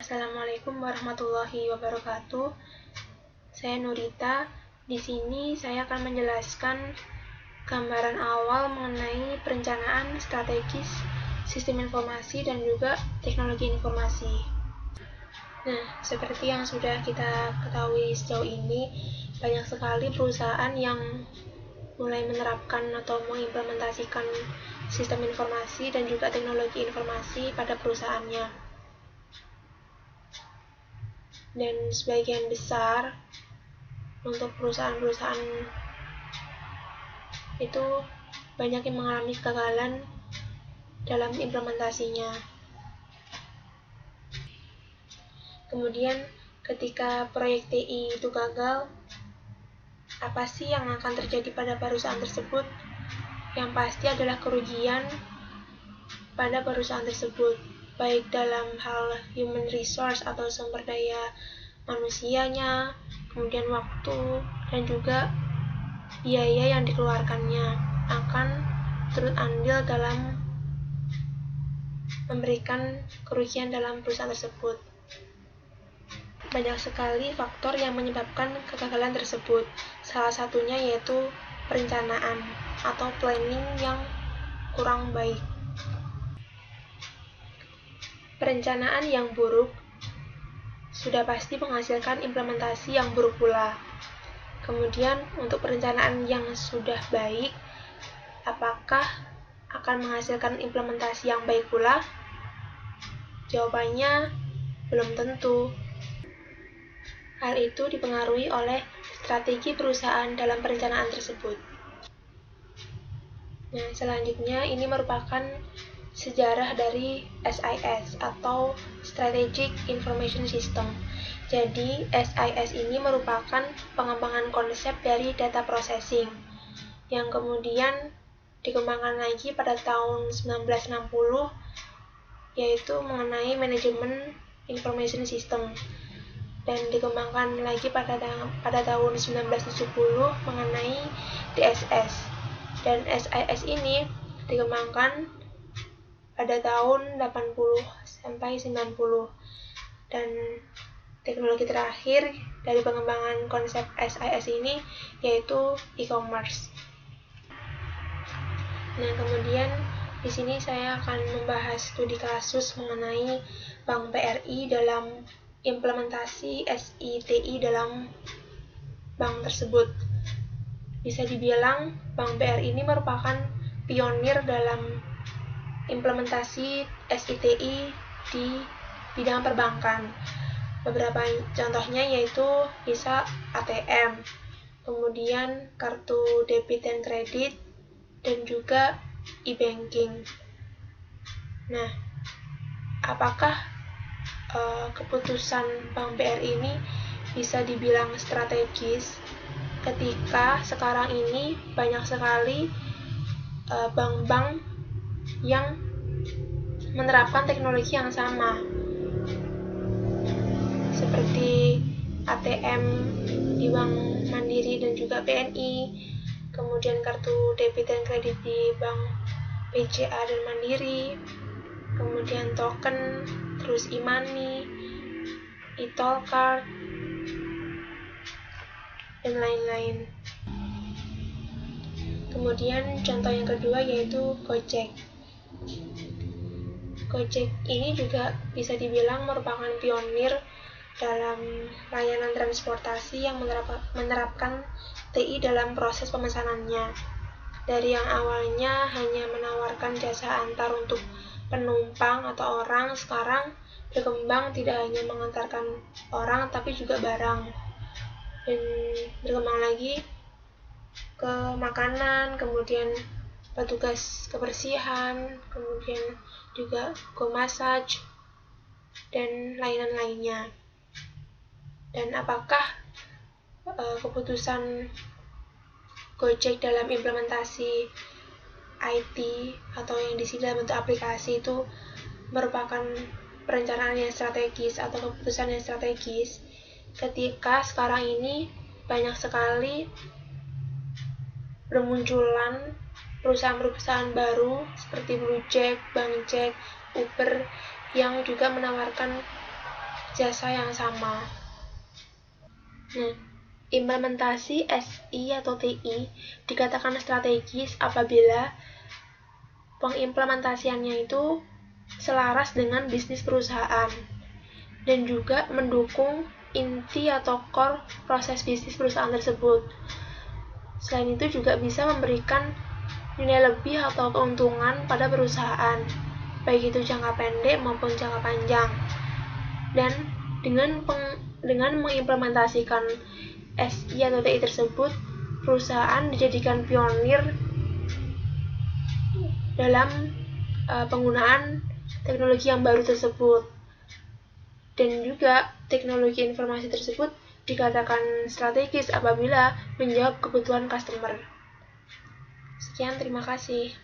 Assalamualaikum warahmatullahi wabarakatuh. Saya Nurita. Di sini saya akan menjelaskan gambaran awal mengenai perencanaan strategis sistem informasi dan juga teknologi informasi. Nah, seperti yang sudah kita ketahui sejauh ini, banyak sekali perusahaan yang mulai menerapkan atau mengimplementasikan sistem informasi dan juga teknologi informasi pada perusahaannya. Dan sebagian besar untuk perusahaan-perusahaan itu banyak yang mengalami kegagalan dalam implementasinya. Kemudian ketika proyek TI itu gagal, apa sih yang akan terjadi pada perusahaan tersebut? Yang pasti adalah kerugian pada perusahaan tersebut, baik dalam hal human resource atau sumber daya manusianya, kemudian waktu, dan juga biaya yang dikeluarkannya akan turut andil dalam memberikan kerugian dalam perusahaan tersebut. Banyak sekali faktor yang menyebabkan kegagalan tersebut. Salah satunya yaitu perencanaan atau planning yang kurang baik. Perencanaan yang buruk sudah pasti menghasilkan implementasi yang buruk pula. Kemudian untuk perencanaan yang sudah baik, apakah akan menghasilkan implementasi yang baik pula? Jawabannya belum tentu. Hal itu dipengaruhi oleh strategi perusahaan dalam perencanaan tersebut. Nah, selanjutnya ini merupakan sejarah dari SIS atau Strategic Information System. Jadi, SIS ini merupakan pengembangan konsep dari data processing yang kemudian dikembangkan lagi pada tahun 1960, yaitu mengenai manajemen information system, dan dikembangkan lagi pada tahun 1970 mengenai DSS. Dan SIS ini dikembangkan pada tahun 80 sampai 90. Dan teknologi terakhir dari pengembangan konsep SIS ini yaitu e-commerce. Nah, kemudian di sini saya akan membahas studi kasus mengenai Bank BRI dalam implementasi SITI dalam bank tersebut. Bisa dibilang Bank BRI ini merupakan pionir dalam implementasi SITI di bidang perbankan. Beberapa contohnya yaitu bisa ATM, kemudian kartu debit dan kredit, dan juga e-banking. Nah, apakah keputusan Bank BRI ini bisa dibilang strategis ketika sekarang ini banyak sekali bank-bank yang menerapkan teknologi yang sama, seperti ATM di Bank Mandiri dan juga BNI, kemudian kartu debit dan kredit di Bank BCA dan Mandiri, kemudian token, terus e-money, e-toll card, dan lain-lain. Kemudian contoh yang kedua yaitu Gojek. Gojek ini juga bisa dibilang merupakan pionir dalam layanan transportasi yang menerapkan TI dalam proses pemesanannya. Dari yang awalnya hanya menawarkan jasa antar untuk penumpang atau orang, sekarang berkembang tidak hanya mengantarkan orang tapi juga barang. Dan berkembang lagi ke makanan, kemudian petugas kebersihan, kemudian juga go massage, dan lain-lainnya. Dan apakah keputusan Gojek dalam implementasi IT atau yang diisi dalam bentuk aplikasi itu merupakan perencanaan yang strategis atau keputusan yang strategis ketika sekarang ini banyak sekali bermunculan perusahaan-perusahaan baru seperti Bluejack, Bankjack, Uber yang juga menawarkan jasa yang sama. Nah, implementasi SI atau TI dikatakan strategis apabila pengimplementasiannya itu selaras dengan bisnis perusahaan dan juga mendukung inti atau core proses bisnis perusahaan tersebut. Selain itu juga bisa memberikan nilai lebih atau keuntungan pada perusahaan, baik itu jangka pendek maupun jangka panjang. Dan dengan mengimplementasikan SI atau TI tersebut, perusahaan dijadikan pionir dalam penggunaan teknologi yang baru tersebut. Dan juga teknologi informasi tersebut dikatakan strategis apabila menjawab kebutuhan customer. Sekian, terima kasih.